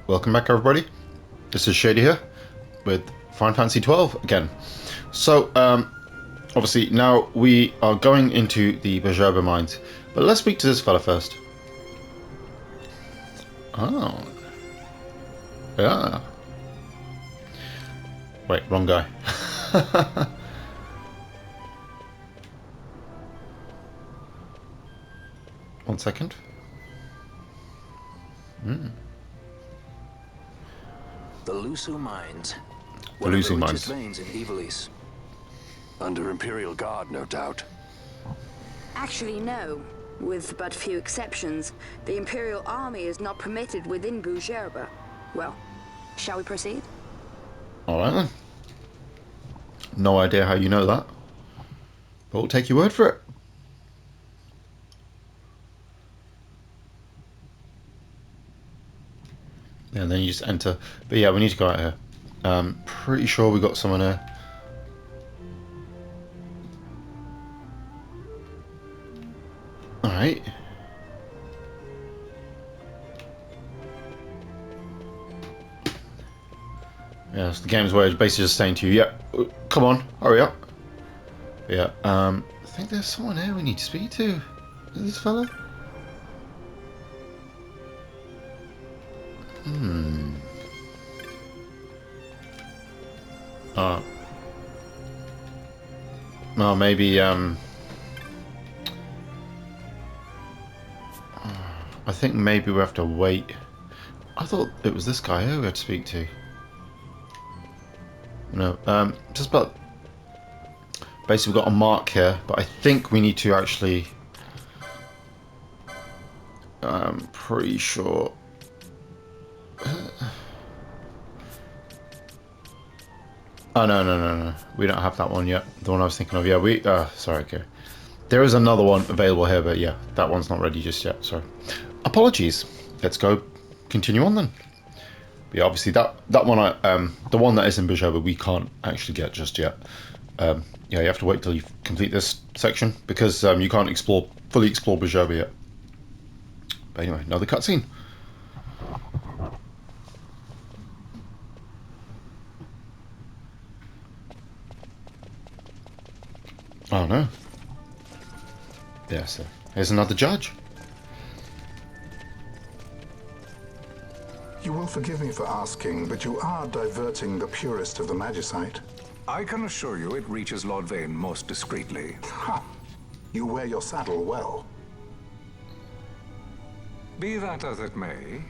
Welcome back, everybody. This is Shady here with Final Fantasy 12 again. So, obviously now we are going into the Bajoba mines, but let's speak to this fella first. Oh, yeah. Wait, wrong guy. 1 second. The Lusu mines. The Lusu mines. Veins in Evilise. Under Imperial Guard, no doubt. Actually, no. With but few exceptions, the Imperial Army is not permitted within Bujerba. Well, shall we proceed? Alright then. No idea how you know that, but we'll take your word for it. And then you just enter. But yeah, we need to go out here. Pretty sure we got someone here. Alright. Yeah, it's the game's way of basically just saying to you, yeah, come on, hurry up. But yeah, I think there's someone here we need to speak to. Is this fella? Oh, maybe, I think maybe we have to wait. I thought it was this guy here we had to speak to. No, just about... Basically we've got a mark here, but I think we need to actually... I'm pretty sure... Oh, no. We don't have that one yet. The one I was thinking of. Yeah, sorry, okay. There is another one available here, but yeah, that one's not ready just yet, so... Apologies. Let's go continue on then. But yeah, obviously that one, the one that is in Bajoba, we can't actually get just yet. Yeah, you have to wait till you complete this section, because you can't fully explore Bajoba yet. But anyway, another cutscene. Oh no. Yeah, so here's another judge. You will forgive me for asking, but you are diverting the purest of the Magicite. I can assure you it reaches Lord Vane most discreetly. Ha! You wear your saddle well. Be that as it may,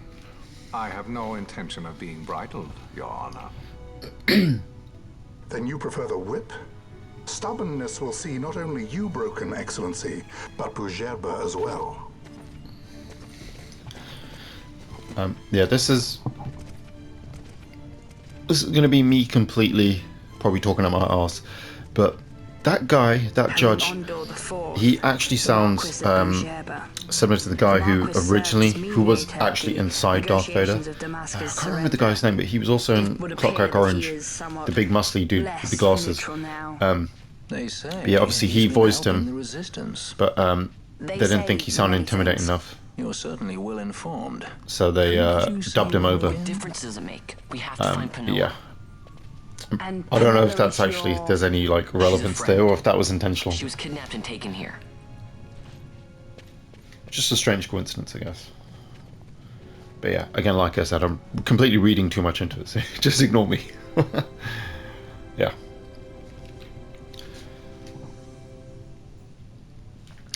I have no intention of being bridled, Your Honor. Then you prefer the whip? Stubbornness will see not only you broken, Excellency, but Bujerba as well. Yeah, this is going to be me completely probably talking about my arse, but that guy, that judge, he actually sounds similar to the guy who was actually inside Darth Vader. I can't remember the guy's name, but he was also in Clockwork Orange, the big muscly dude with the glasses. Yeah, obviously he voiced him, but they didn't think he sounded intimidating enough. You're certainly well informed. So they dubbed him over. Difference does it make? We have to find Panoa. Yeah. I don't know if that's actually, if there's any like relevance there, or if that was intentional. She was kidnapped and taken here. Just a strange coincidence, I guess. But yeah, again, like I said, I'm completely reading too much into it, so just ignore me. Yeah.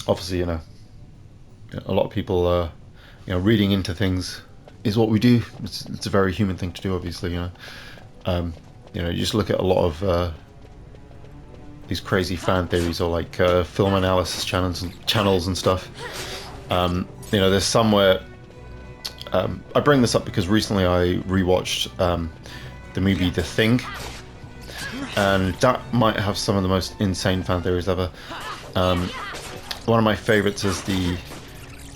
Obviously, you know, a lot of people, you know, reading into things is what we do. It's a very human thing to do, obviously, you know. You know, you just look at a lot of these crazy fan theories or like film analysis channels and stuff. You know, there's somewhere. I bring this up because recently I rewatched the movie The Thing, and that might have some of the most insane fan theories ever. One of my favorites is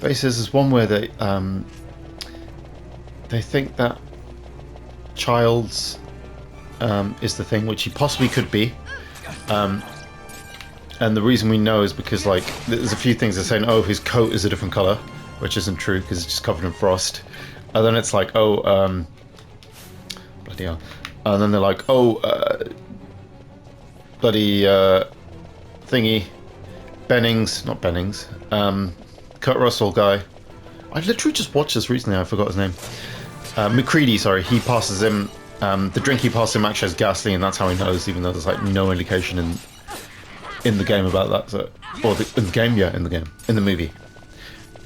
is one where they think that Childs is the Thing, which he possibly could be, and the reason we know is because like there's a few things they're saying. Oh, his coat is a different color, which isn't true because it's just covered in frost. And then it's like, oh, bloody hell. And then they're like, oh, bloody thingy, Bennings, not Bennings, Kurt Russell guy. I literally just watched this recently, I forgot his name. McCready, sorry, he passes him, the drink he passes him actually has gasoline, and that's how he knows, even though there's like no indication in the game about that. So, or in the game, yeah, in the movie.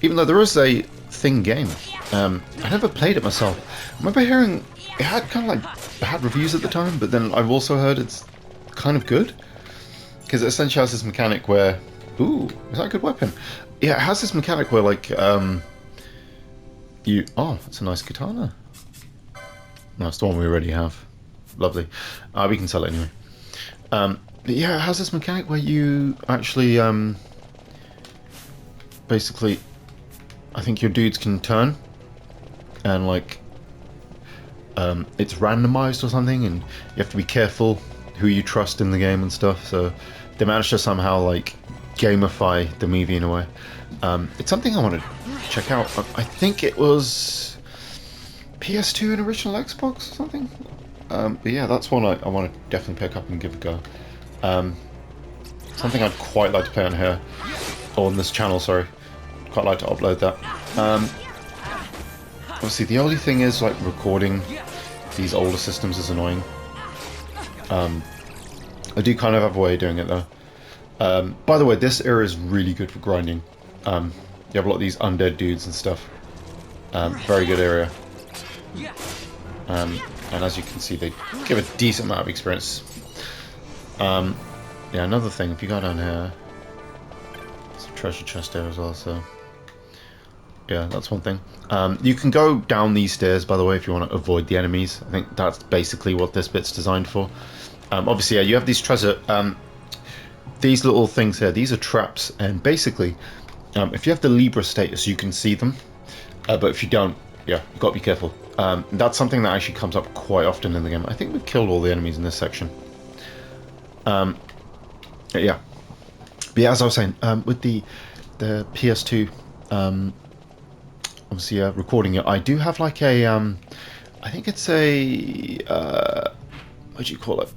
Even though there is a Thing game. I never played it myself. I remember hearing it had kind of like bad reviews at the time, but then I've also heard it's kind of good. Because it essentially has this mechanic where... Ooh, is that a good weapon? Yeah, it has this mechanic where like... you... Oh, it's a nice katana. No, it's the one we already have. Lovely. We can sell it anyway. But yeah, it has this mechanic where you actually... basically... I think your dudes can turn, and like it's randomized or something, and you have to be careful who you trust in the game and stuff. So they managed to somehow like gamify the movie in a way. It's something I want to check out. I think it was PS2 and original Xbox or something. But yeah, that's one I want to definitely pick up and give a go. Something I'd quite like to play on here, or on this channel, sorry. Quite like to upload that. Obviously the only thing is like recording these older systems is annoying. I do kind of have a way of doing it though. By the way, this era is really good for grinding. You have a lot of these undead dudes and stuff. Very good area. And as you can see, they give a decent amount of experience. Yeah, another thing, if you go down here, there's a treasure chest there as well, so... Yeah, that's one thing. You can go down these stairs, by the way, if you want to avoid the enemies. I think that's basically what this bit's designed for. Obviously, yeah, you have these treasure... these little things here, these are traps, and basically, if you have the Libra status, you can see them. But if you don't, yeah, you've got to be careful. That's something that actually comes up quite often in the game. I think we've killed all the enemies in this section. Yeah. But yeah, as I was saying, with the PS2... obviously recording it, I do have like a I think it's a what do you call it,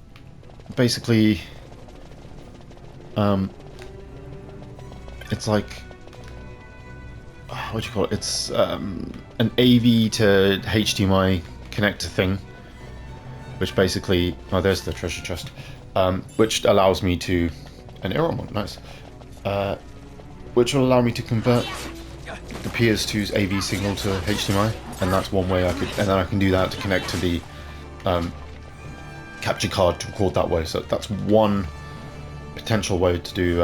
basically it's like what do you call it, it's an AV to HDMI connector thing, which basically, oh, there's the treasure chest, which allows me to, an arrow one, nice, which will allow me to convert the PS2's AV signal to HDMI, and that's one way I could, and then I can do that to connect to the capture card to record that way. So that's one potential way to do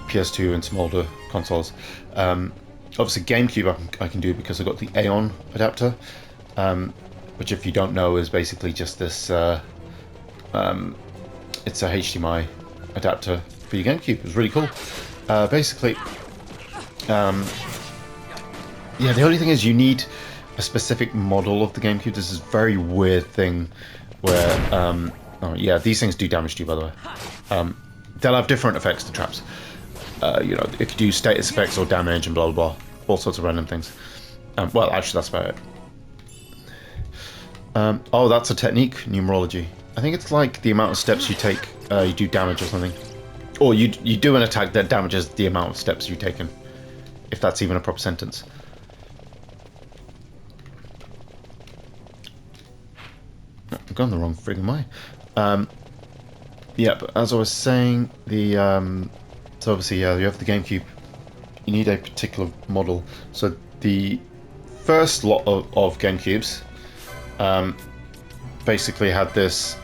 PS2 and some older consoles. Obviously GameCube I can do because I've got the Aeon adapter, which if you don't know is basically just this, it's a HDMI adapter for your GameCube. It's really cool. Basically, yeah, the only thing is you need a specific model of the GameCube. This is a very weird thing where, oh yeah, these things do damage to you, by the way. They'll have different effects to traps. You know, if you do status effects or damage and blah blah blah, all sorts of random things. Well, actually, that's about it. Oh, that's a technique, numerology. I think it's like the amount of steps you take, you do damage or something. Or you do an attack that damages the amount of steps you've taken. If that's even a proper sentence. I'm going the wrong friggin' way. Yeah, but as I was saying, the so obviously, yeah, you have the GameCube. You need a particular model. So the first lot of GameCubes basically had this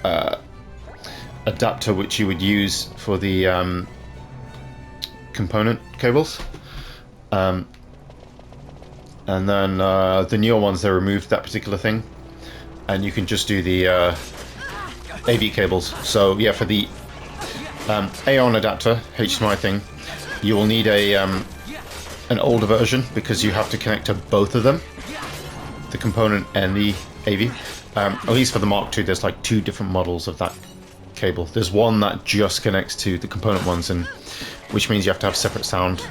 adapter which you would use for the component cables. And then the newer ones, they removed that particular thing, and you can just do the AV cables. So yeah, for the Aeon adapter HDMI thing, you will need a an older version because you have to connect to both of them, the component and the AV. At least for the Mark II, there's like two different models of that cable. There's one that just connects to the component ones, and which means you have to have separate sound.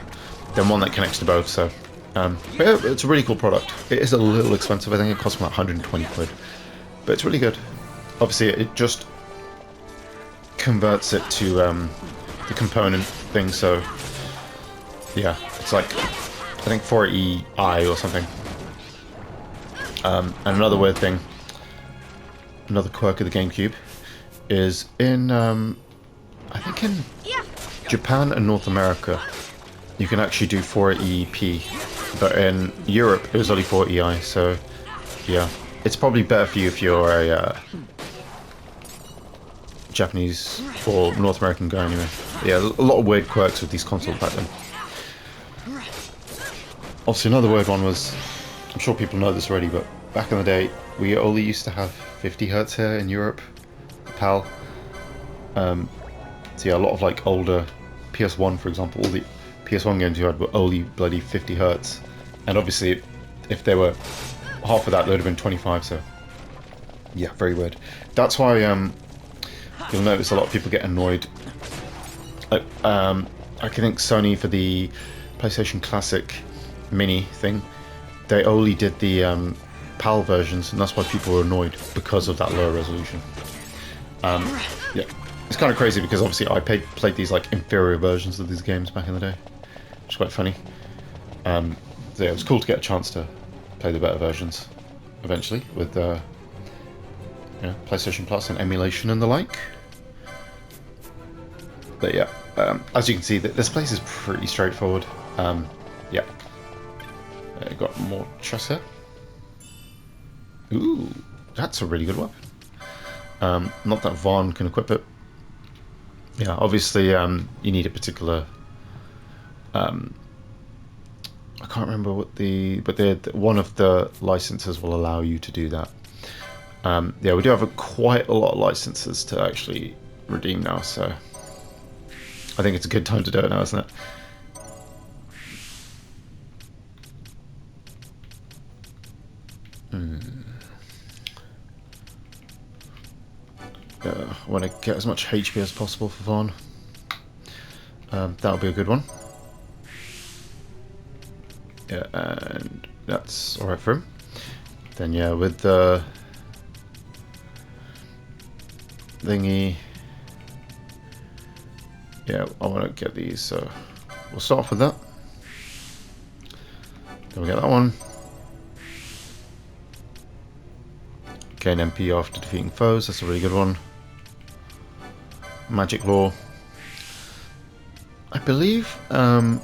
Then one that connects to both. So But yeah, it's a really cool product. It is a little expensive. I think it costs about 120 quid, but it's really good. Obviously, it just converts it to the component thing. So yeah, it's like I think 480i or something. And another weird thing, another quirk of the GameCube, is in I think in Japan and North America, you can actually do 480p, but in Europe it was only 480i. So yeah, it's probably better for you if you're a Japanese or North American guy anyway. Yeah, a lot of weird quirks with these consoles back then. Obviously another weird one was, I'm sure people know this already, but back in the day we only used to have 50 hertz here in Europe, PAL. So yeah, a lot of like older PS1, for example, all the PS1 games you had were only bloody 50 hertz, and obviously if they were half of that, they would have been 25. So yeah, very weird. That's why you'll notice a lot of people get annoyed. I think Sony, for the PlayStation Classic Mini thing, they only did the PAL versions, and that's why people were annoyed, because of that lower resolution. Yeah, it's kind of crazy because obviously I played these like inferior versions of these games back in the day, which is quite funny. So yeah, it was cool to get a chance to play the better versions eventually with PlayStation Plus and emulation and the like. But yeah, as you can see, this place is pretty straightforward. Yeah, got more chests here. Ooh, that's a really good weapon. Not that Vaughn can equip it. Yeah, obviously you need a particular. I can't remember what but one of the licenses will allow you to do that. Yeah, we do have quite a lot of licenses to actually redeem now, so I think it's a good time to do it now, isn't it? I want to get as much HP as possible for Vaughn. That'll be a good one. Yeah, and that's alright for him. Then yeah, with the thingy, yeah, I want to get these, so we'll start off with that. Then we get that one. Gain MP after defeating foes, that's a really good one. Magic Law. I believe, I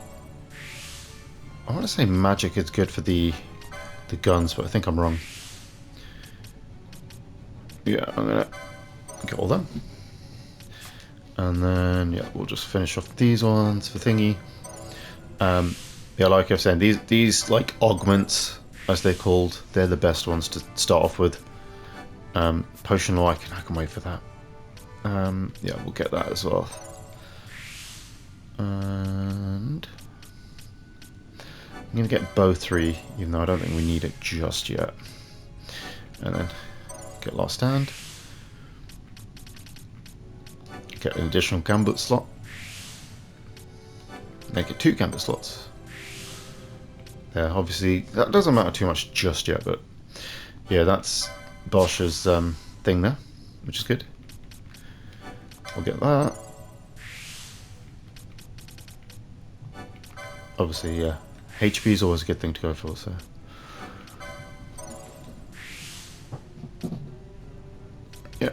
want to say magic is good for the guns, but I think I'm wrong. Yeah, I'm gonna get all them. And then, yeah, we'll just finish off these ones for thingy. Yeah, like I was saying, these like augments, as they're called, they're the best ones to start off with. Potion Law, I can wait for that. Yeah, we'll get that as well. And I'm going to get Bow 3, even though I don't think we need it just yet. And then get Last Stand. Get an additional gambit slot. Make it 2 gambit slots. Yeah, obviously that doesn't matter too much just yet, but yeah, that's Bosch's thing there, which is good. We'll get that. Obviously, yeah, HP is always a good thing to go for, so. Yeah,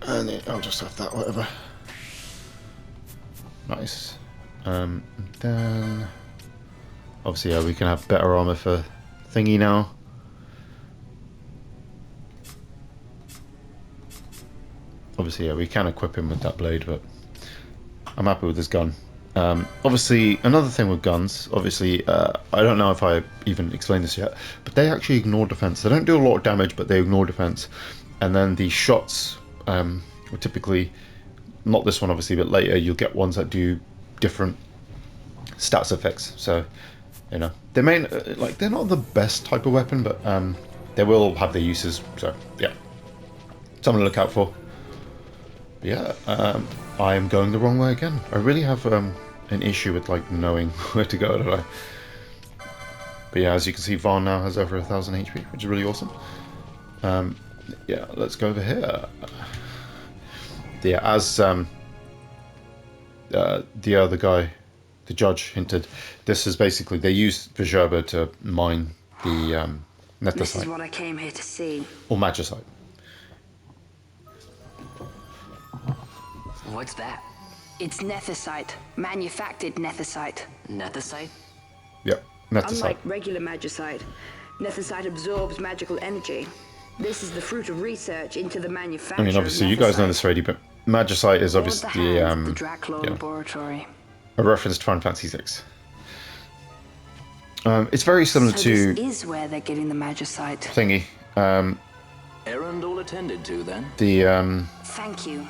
and then I'll just have that, whatever. Nice. Then, obviously, yeah, we can have better armor for thingy now. Obviously, yeah, we can equip him with that blade, but I'm happy with this gun. Obviously, another thing with guns, obviously, I don't know if I even explained this yet, but they actually ignore defense. They don't do a lot of damage, but they ignore defense. And then the shots, will typically, not this one obviously, but later you'll get ones that do different stats effects. So, you know, they may, like, they're not the best type of weapon, but they will have their uses. So, yeah, something to look out for. Yeah, I am going the wrong way again. I really have an issue with like knowing where to go, don't I? But yeah, as you can see, Vaughn now has over 1,000 HP, which is really awesome. Yeah, let's go over here. Yeah, as the other guy, the judge, hinted, this is basically, they use Vigerba to mine the This is Nethicite, what I came here to see. or Magicite. What's that? It's Nethicite, manufactured Nethicite. Nethicite? Yep, Nethicite. Unlike regular Magicite, Nethicite absorbs magical energy. This is the fruit of research into the manufacture. I mean, obviously, you guys know this already, but Magicite is obviously the Draclaw Laboratory. a reference to Final Fantasy VI. It's very similar So to this is where they're getting the Magicite. thingy. Errand all attended to then. The Thank you.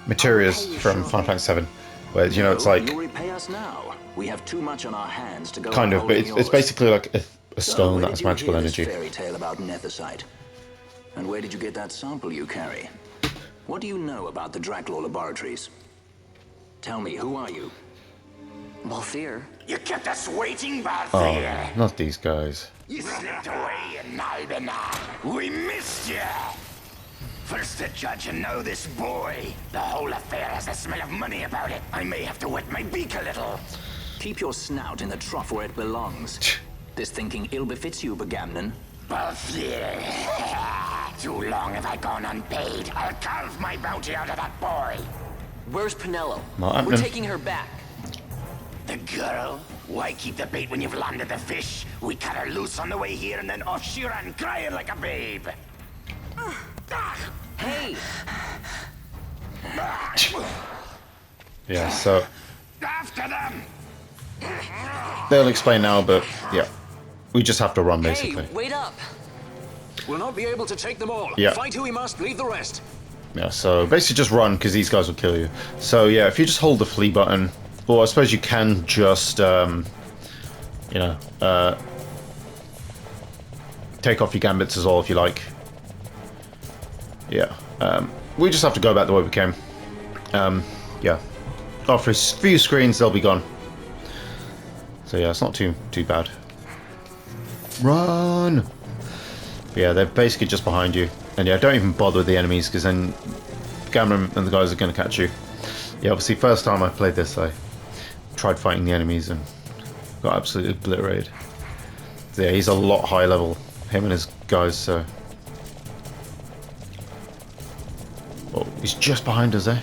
materials from Final Fantasy VII, where you know it's like You'll repay us now. We have too much on our hands to go. kind on of, but holding it's yours. basically like a So, stone where that did has you magical hear this energy. fairy tale about Nethicite? And where did you get that sample you carry? What do you know about the Draclaw laboratories? Tell me, who are you? Balthier. You kept us waiting, Balthier. Oh, not these guys. You slipped away in Albina. We missed you. First the judge and now this boy. The whole affair has a smell of money about it. I may have to wet my beak a little. Keep your snout in the trough where it belongs. This thinking ill befits you, Begamnon. Balthier. Too long have I gone unpaid. I'll carve my bounty out of that boy. Where's Penello? Not We're happening. taking her back. The girl? Why keep the bait when you've landed the fish? We cut her loose on the way here and then off she ran crying like a babe. Hey! Yeah, so After them! they'll explain now, but yeah, we just have to run basically. Hey, wait up! We'll not be able to take them all. Yeah. Fight who we must, leave the rest. Yeah, so basically just run because these guys will kill you. So yeah, if you just hold the flee button, or I suppose you can just, you know, take off your gambits as well if you like. Yeah, we just have to go back the way we came. Yeah, after a few screens they'll be gone. So yeah, it's not too bad. Run! But yeah, they're basically just behind you. And yeah, don't even bother with the enemies because then Gamma and the guys are going to catch you. Yeah, obviously first time I played this I tried fighting the enemies and got absolutely obliterated. So yeah, he's a lot higher level, him and his guys, so... Oh, he's just behind us, eh?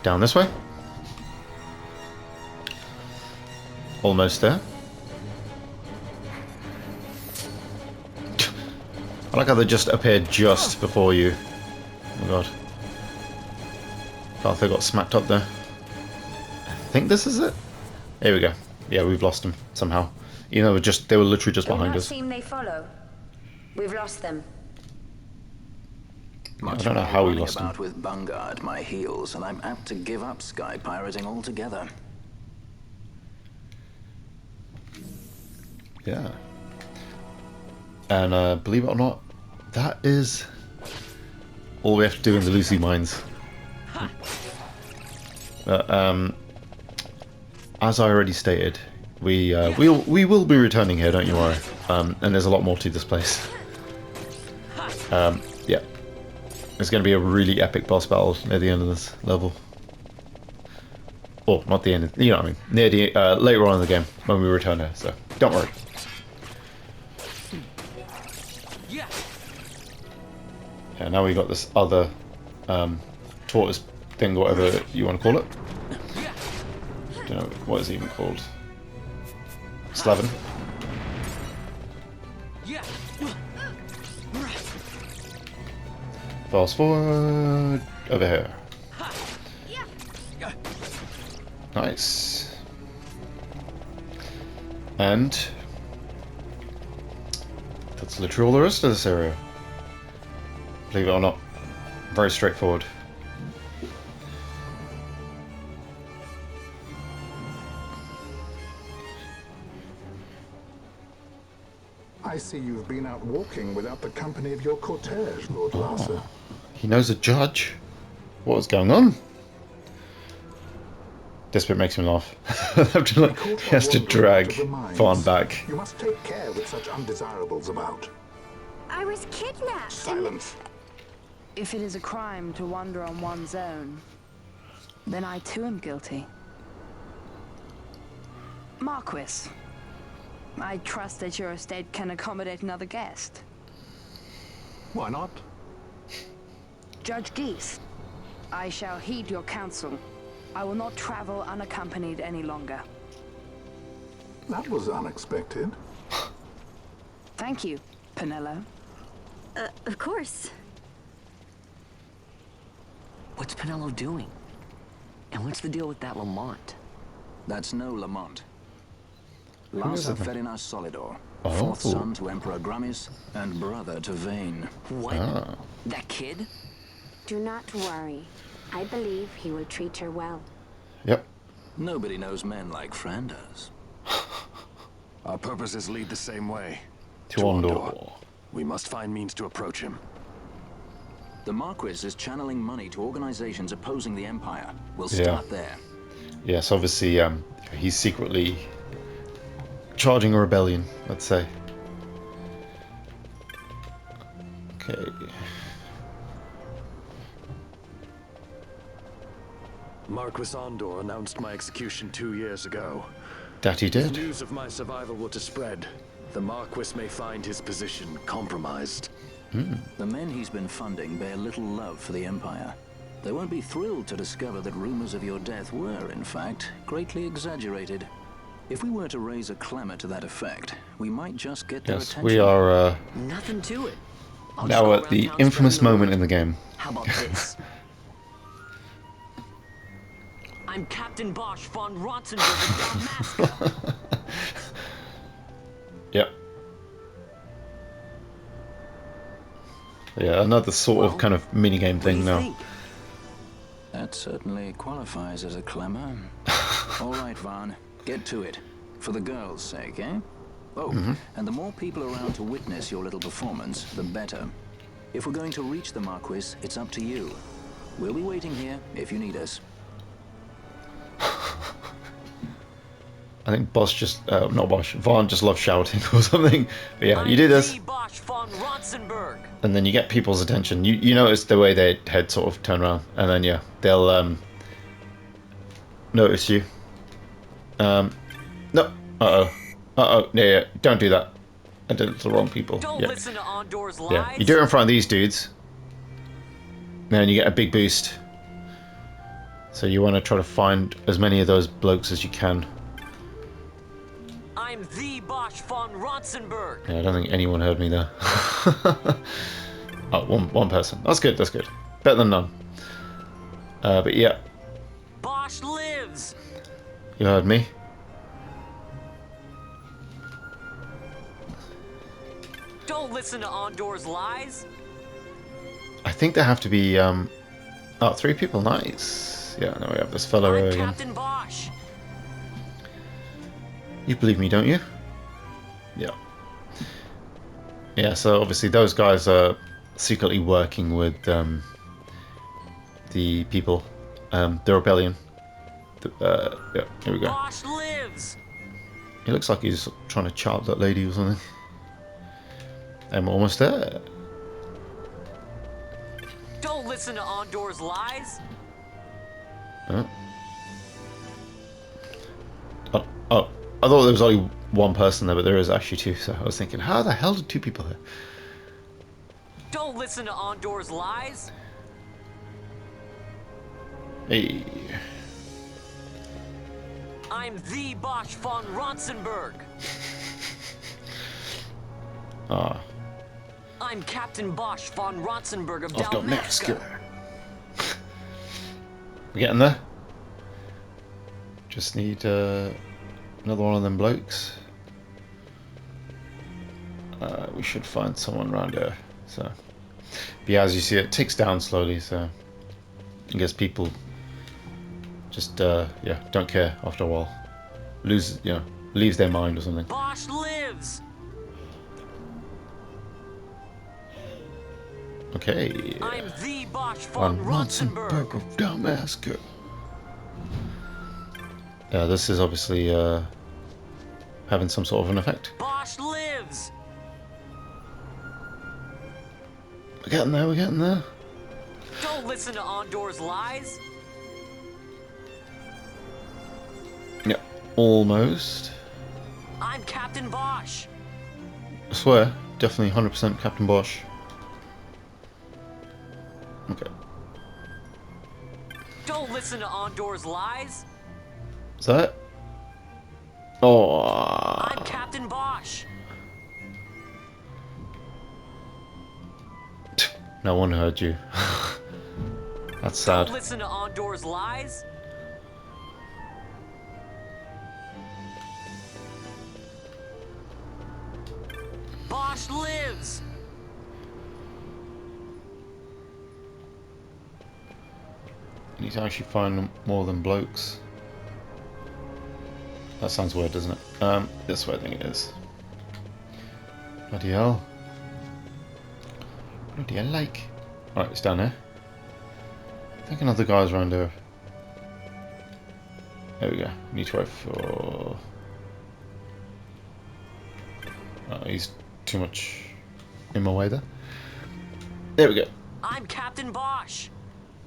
Down this way? Almost there. I like how they just appeared just before you. Oh my god. Arthur got smacked up there. I think this is it. Here we go. Yeah, we've lost them somehow. You know, they were literally just behind us. Team they follow. We've lost them. I don't know how we lost them. About with Bunga at my heels, and I'm apt to give up sky pirating altogether. Yeah. And believe it or not, that is all we have to do in the Lucy mines. As I already stated, we will be returning here, don't you worry. And there's a lot more to this place. Yeah, it's going to be a really epic boss battle near the end of this level. Or not the end, you know what I mean. Near the later on in the game when we return here. So don't worry. Yeah, now we got this other tortoise thing, whatever you want to call it. Don't know what is it even called. Slavin. Fast forward over here. Nice. And that's literally all the rest of this area. Believe it or not, very straightforward. I see you've been out walking without the company of your cortege, Lord Larsa. He knows a judge. What is going on? This bit makes me laugh. He has to drag Vaughn back. You must take care with such undesirables about. I was kidnapped. Silence. If it is a crime to wander on one's own, then I too am guilty. Marquis, I trust that your estate can accommodate another guest. Why not? Judge Geese, I shall heed your counsel. I will not travel unaccompanied any longer. That was unexpected. Thank you, Penello. Of course. What's Penello doing? And what's the deal with that Lamont? That's no Lamont. is Lancer it then? Ferinas Solidor, Oh. fourth son to Emperor Gramis and brother to Vane. What? Ah. That kid? Do not worry. I believe he will treat her well. Yep. Nobody knows men like Fran does. Our purposes lead the same way. To Ondor. We must find means to approach him. The Marquis is channeling money to organizations opposing the Empire. We'll Yeah. start there. Yes, obviously, he's secretly charging a rebellion, let's say. Okay. Marquis Ondor announced my execution 2 years ago. That he If did. news of my survival were to spread, the Marquis may find his position compromised. The men he's been funding bear little love for the Empire. They won't be thrilled to discover that rumors of your death were, in fact, greatly exaggerated. If we were to raise a clamor to that effect, we might just get their Yes, attention. we are Nothing to it. I'll just now go at around the town infamous spreading the moment word. in the game. How about this? I'm Captain Bosch von Rotzenberg of Dalmasca. Yep. Yeah, another sort of Well, kind of mini-game What do thing you now. think? That certainly qualifies as a clamor. All right, Vaughn, get to it. For the girls' sake, eh? Oh, and the more people around to witness your little performance, the better. If we're going to reach the Marquis, it's up to you. We'll be waiting here if you need us. I think Bosch just, not Bosch, Vaughn just loves shouting or something. But yeah, you do this, I'm Bosch von Rotzenberg. and then you get people's attention. You notice the way their head sort of turn around, and then yeah, they'll notice you. No, yeah, don't do that. I did it to the wrong people. Don't Yeah, listen to Ondor's lies. yeah, you do it in front of these dudes, then you get a big boost. So you want to try to find as many of those blokes as you can. I'm the Bosch von Rotzenberg. Yeah, I don't think anyone heard me there. Oh, one person. That's good, that's good. Better than none. But yeah, Bosch lives. you heard me. Don't listen to Ondor's lies. I think there have to be, oh, 3 people, nice. Yeah, now we have this fellow I'm again. Captain Bosch. You believe me, don't you? Yeah. Yeah, so obviously those guys are secretly working with the people, the rebellion. Yeah, here we go. Bosch lives. He looks like he's trying to chop that lady or something. I'm almost there. Don't listen to Ondor's lies. Oh. Oh, I thought there was only one person there, but there is actually 2. So I was thinking, how the hell did 2 people here? Don't listen to Ondor's lies. Hey. I'm the Bosch von Rotzenberg. Ah, I'm Captain Bosch von Rotzenberg of I've got Dalmasca. Mexico. We getting there? Just need another one of them blokes. We should find someone around here. So, but yeah, as you see, it ticks down slowly. So, I guess people just yeah, don't care after a while. Leaves their mind or something. Bosch lives. Okay. I'm the Bosch von Rotzenberg. of Dalmasca. This is obviously having some sort of an effect. Bosch lives! We're getting there, we're getting there. Don't listen to Ondor's lies! Yeah, almost. I'm Captain Bosch! I swear, definitely 100% Captain Bosch. Okay. Don't listen to Ondor's lies! Is that it? Oh. I'm Captain Bosch! No one heard you. That's sad. Don't listen to Ondor's lies! Bosch lives! You need to actually find more than blokes. That sounds weird, doesn't it? This way I think it is. Bloody hell. Bloody hell lake. Alright, it's down here. I think another guy's around here. There we go. Need to wait for... he's too much in my way there. There we go. I'm Captain Bosch!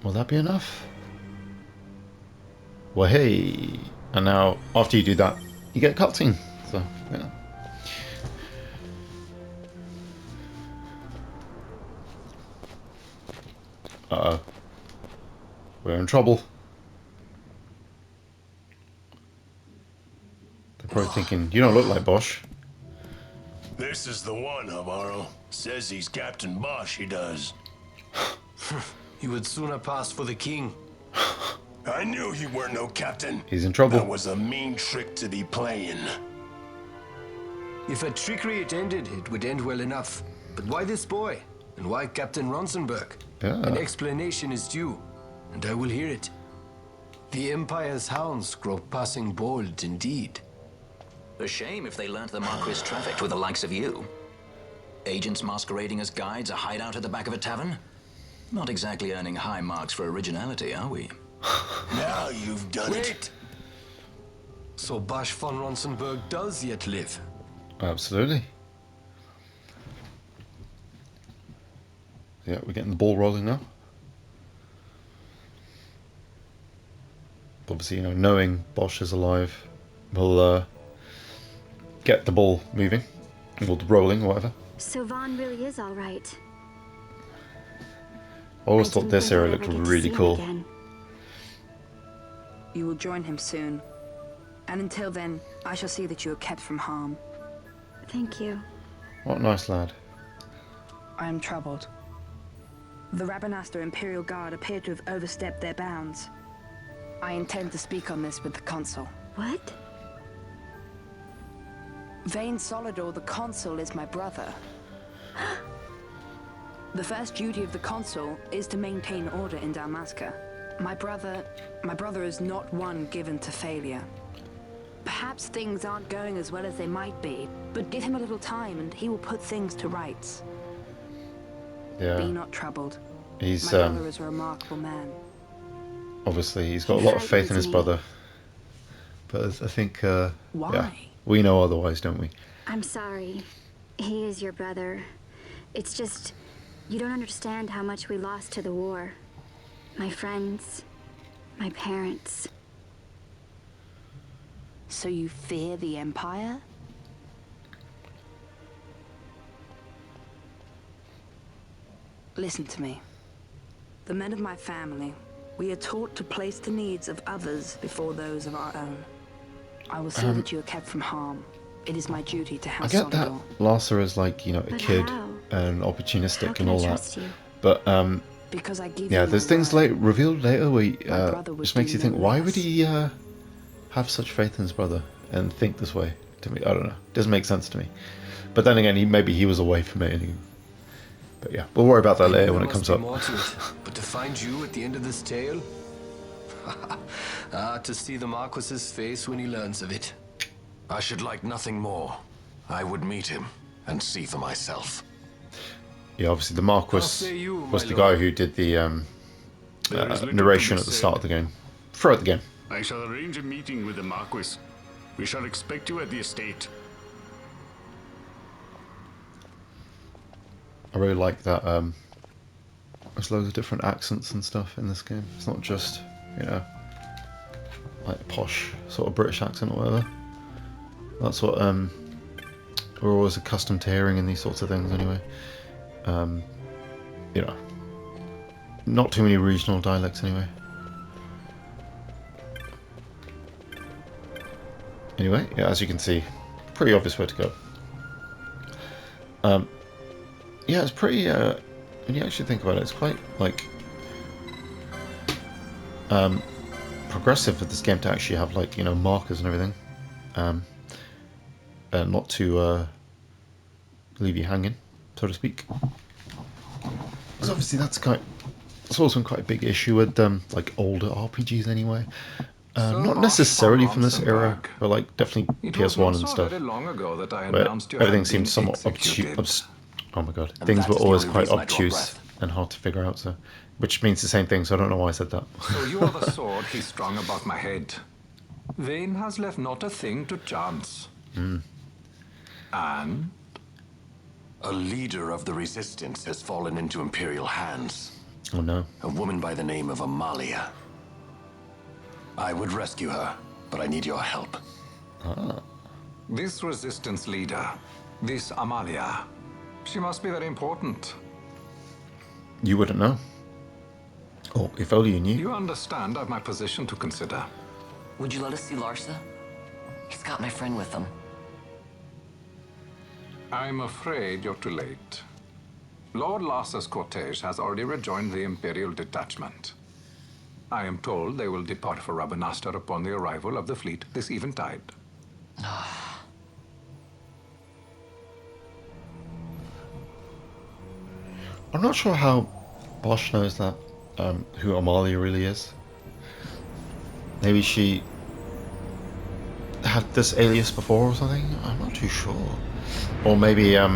Will that be enough? Well, hey. And now, after you do that, you get a cutscene. So, yeah. Uh-oh. We're in trouble. They're probably thinking, you don't look like Bosch. This is the one, Amaro. Says he's Captain Bosch, he does. He would sooner pass for the king. I knew you weren't no captain. He's in trouble. That was a mean trick to be playing. If a trickery it ended, it would end well enough. But why this boy? And why Captain Ronsenberg? Yeah. An explanation is due, and I will hear it. The Empire's hounds grow passing bold indeed. A shame if they learnt the Marquis trafficked with the likes of you. Agents masquerading as guides, a hideout at the back of a tavern? Not exactly earning high marks for originality, are we? Now you've done it. Wait! So Bosch von Ronsenberg does yet live? Absolutely. Yeah, we're getting the ball rolling now. Obviously, you know, knowing Bosch is alive will get the ball moving, or rolling, or whatever. So Vaughn really is all right. I always I thought didn't this think I'd area ever looked get to really see him cool. again. You will join him soon. And until then, I shall see that you are kept from harm. Thank you. What a nice lad. I am troubled. The Rabanastre Imperial Guard appear to have overstepped their bounds. I intend to speak on this with the Consul. What? Vane Solidor, the Consul, is my brother. The first duty of the Consul is to maintain order in Dalmasca. My brother is not one given to failure. Perhaps things aren't going as well as they might be, but give him a little time and he will put things to rights. Be Yeah, not troubled. he's My brother is a remarkable man. obviously he's got a lot of faith in his brother. But I think, yeah, we know otherwise, don't we? I'm sorry. He is your brother. It's just, you don't understand how much we lost to the war. My friends, my parents. So you fear the Empire? Listen to me. The men of my family, we are taught to place the needs of others before those of our own. I will see that you are kept from harm. It is my duty to I House get that Solidor. Lasser is like, you know, a But kid how? and How opportunistic can and all I that. trust you? But Because I give yeah, you there's my things word. like revealed later where brother would just makes do you think, no why less. would he have such faith in his brother and think this way? To me, I don't know. Doesn't make sense to me. But then again, maybe he was away from it. But yeah, we'll worry about that later when it comes There up. must be more to it, but to find you at the end of this tale? To see the Marquis's face when he learns of it. I should like nothing more. I would meet him and see for myself. Yeah, obviously the How Marquis say you, was my the lord? guy who did the There is little narration to be at the start of the said. game, throughout the game. I shall arrange a meeting with the Marquis. We shall expect you at the estate. I really like that there's loads of different accents and stuff in this game. It's not just, you know, like a posh sort of British accent or whatever. That's what we're always accustomed to hearing in these sorts of things anyway. You know, not too many regional dialects anyway. Anyway, yeah, as you can see, pretty obvious where to go. Yeah, it's pretty, when you actually think about it, it's quite, like, progressive for this game to actually have, like, you know, markers and everything. Not to leave you hanging, so to speak. Because obviously that's also quite a big issue with, like, older RPGs anyway. Not necessarily from this era, but like definitely PS1 and stuff. Where everything seemed somewhat obtuse. Oh my god, things were always quite obtuse and hard to figure out. So, which means the same thing. So I don't know why I said that. So you are the sword he strung about my head. Vane has left not a thing to chance. And a leader of the resistance has fallen into Imperial hands. Oh no. A woman by the name of Amalia. I would rescue her, but I need your help. This resistance leader, this Amalia, she must be very important. You wouldn't know. Oh, if only you knew. You understand I've my position to consider. Would you let us see Larsa? He's got my friend with him. I'm afraid you're too late. Lord Larsa's cortege has already rejoined the Imperial detachment. I am told they will depart for Rabanastre upon the arrival of the fleet this eventide. I'm not sure how Bosch knows that, who Amalia really is. Maybe she had this alias before or something? I'm not too sure. Or maybe, I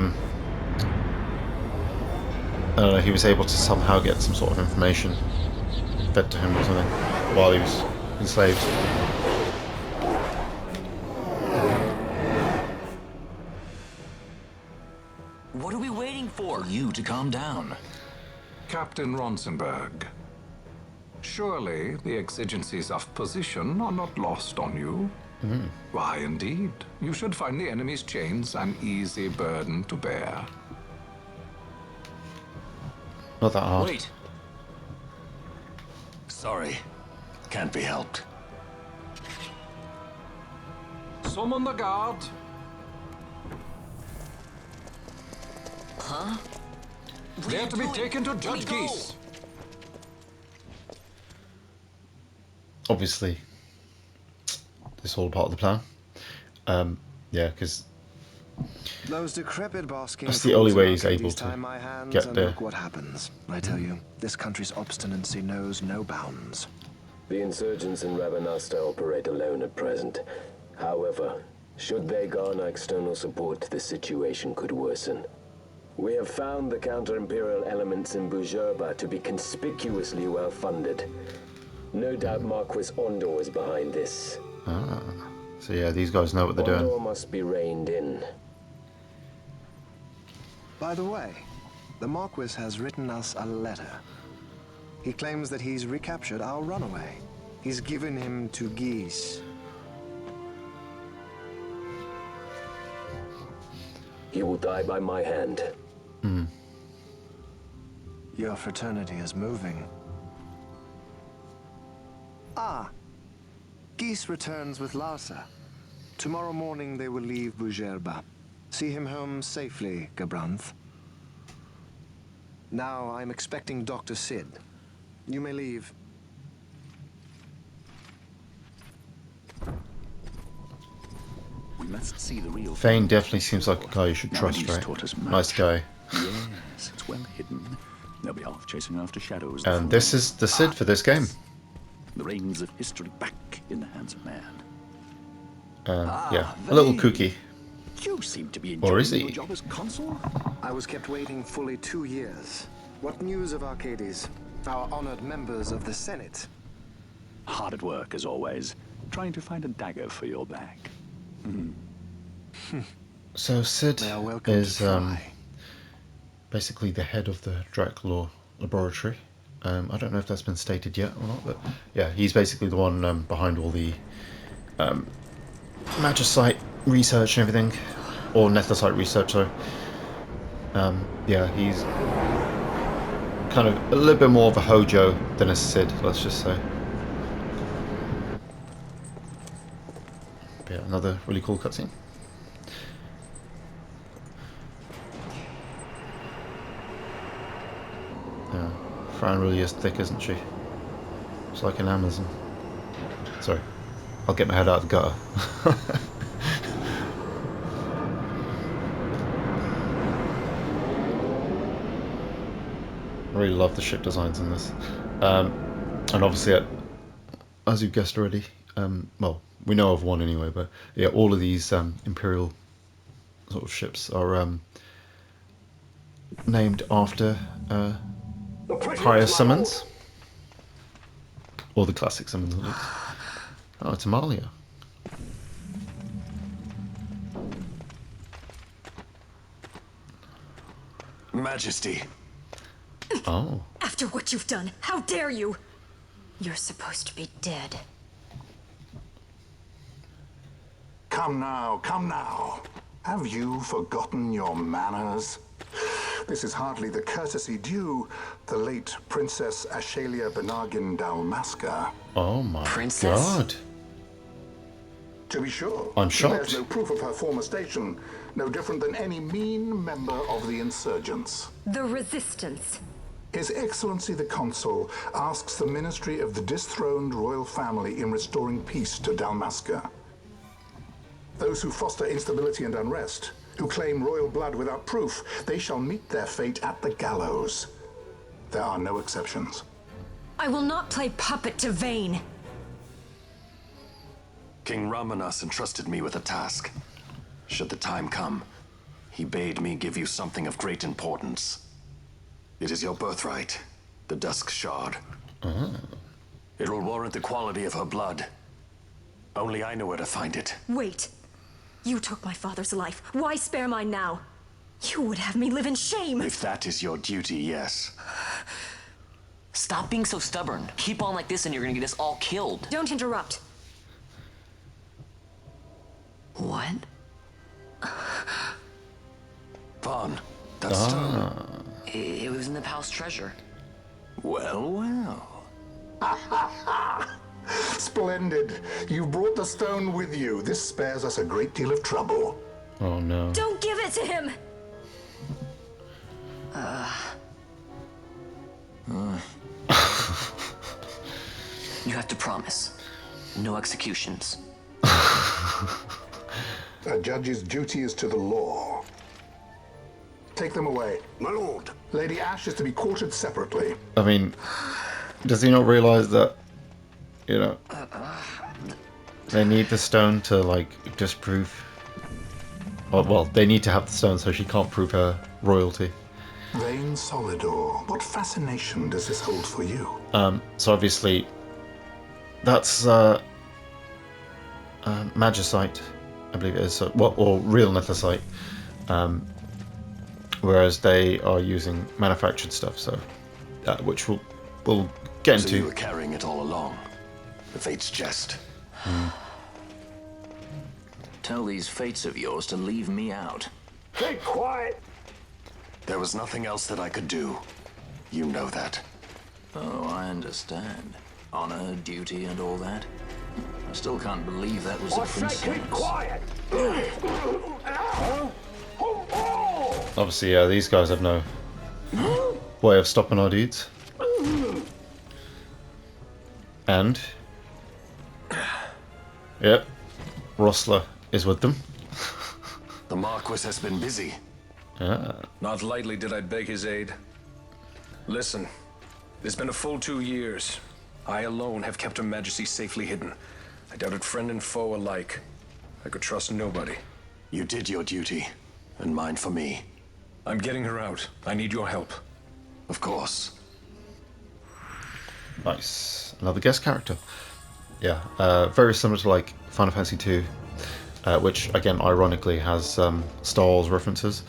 don't know, he was able to somehow get some sort of information fed to him or something while he was enslaved. What are we waiting for? You to calm down. Captain Ronsenberg, surely the exigencies of position are not lost on you. Why, indeed. You should find the enemy's chains an easy burden to bear. Not that hard. Wait. Sorry, can't be helped. Summon the guard. Huh? They are to be taken to Judge Geese. Obviously, this is all part of the plan. Yeah, because those decrepit basking that's the only way he's fools able tie to my hands get and there. look what happens. I tell you, this country's obstinacy knows no bounds. The insurgents in Rabanastre operate alone at present. However, should they garner external support, the situation could worsen. We have found the counter-imperial elements in Bujerba to be conspicuously well-funded. No doubt Marquis Ondor is behind this. So yeah, these guys know what they're doing. Ondor must be reined in. By the way, the Marquis has written us a letter. He claims that he's recaptured our runaway. He's given him to Geese. He will die by my hand. Your fraternity is moving. Geese returns with Larsa. Tomorrow morning they will leave Bujerba. See him home safely, Gabranth. Now I'm expecting Dr. Sid. You may leave. We must see the real Thane definitely seems like a guy you should trust, right? Nice guy. Yes, it's well hidden. They'll be off chasing after shadows. And this is the Sid for this game. The reins of history back in the hands of man. Yeah, a little kooky. You seem to be Or is enjoying he? your job as consul. I was kept waiting fully 2 years. What news of Arcades? Our honored members of the Senate? Hard at work, as always, trying to find a dagger for your back. So Sid They are welcome is to try. basically the head of the Draculaur laboratory. I don't know if that's been stated yet or not, but yeah, he's basically the one behind all the magicite research and everything, or netherite research. So yeah, he's kind of a little bit more of a Hojo than a Sid, let's just say. But yeah, another really cool cutscene. Yeah, Fran really is thick, isn't she? It's like an Amazon. Sorry, I'll get my head out of the gutter. I really love the ship designs in this. And obviously, as you've guessed already, well, we know of one anyway, but yeah, all of these Imperial sort of ships are named after prior summons, or the classic summons at least. Oh, it's Amalia. Majesty. Oh. After what you've done, how dare you? You're supposed to be dead. Come now, come now. Have you forgotten your manners? This is hardly the courtesy due the late Princess Ashalia Benargin Dalmasca. Oh my Princess? god. To be sure, I'm she shocked. bears no proof of her former station, no different than any mean member of the insurgents. The Resistance. His Excellency the Consul asks the ministry of the dethroned royal family in restoring peace to Dalmasca. Those who foster instability and unrest, who claim royal blood without proof, they shall meet their fate at the gallows. There are no exceptions. I will not play puppet to Vayne. King Ramanas entrusted me with a task. Should the time come, he bade me give you something of great importance. It is your birthright, the Dusk Shard. It will warrant the quality of her blood. Only I know where to find it. Wait. You took my father's life. Why spare mine now? You would have me live in shame. If that is your duty, yes. Stop being so stubborn. Keep on like this and you're gonna get us all killed. Don't interrupt. What? Vaughn, that stone. It was in the palace treasure. Well, well. Splendid. You brought the stone with you. This spares us a great deal of trouble. Oh no. Don't give it to him! You have to promise. No executions. A judge's duty is to the law. Take them away. My lord. Lady Ash is to be quartered separately. I mean, does he not realize that, you know, they need the stone to, like, disprove... Well, they need to have the stone so she can't prove her royalty. Vayne Solidor, what fascination does this hold for you? So obviously, that's magicite, I believe it is, so, well, or real netherite, whereas they are using manufactured stuff, so which we'll get So into. you were carrying it all along. The fate's jest. Tell these fates of yours to leave me out. Keep quiet. There was nothing else that I could do. You know that. Oh, I understand. Honor, duty, and all that. I still can't believe that was a I say princess. keep quiet. Obviously, yeah, these guys have no way of stopping our deeds. And, yep, Rossler is with them. The Marquis has been busy. Not lightly did I beg his aid. Listen, it's been a full 2 years. I alone have kept Her Majesty safely hidden. I doubted friend and foe alike. I could trust nobody. You did your duty, and mine for me. I'm getting her out. I need your help. Of course. Nice. Another guest character. yeah, very similar to like Final Fantasy 2, which again ironically has Star Wars references.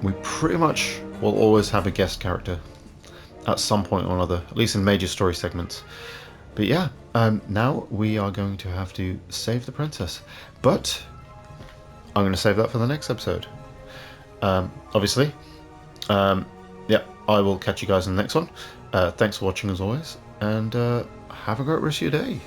We pretty much will always have a guest character at some point or another, at least in major story segments. But yeah, now we are going to have to save the princess, but I'm going to save that for the next episode. Obviously, yeah, I will catch you guys in the next one. Thanks for watching as always, and have a great rest of your day.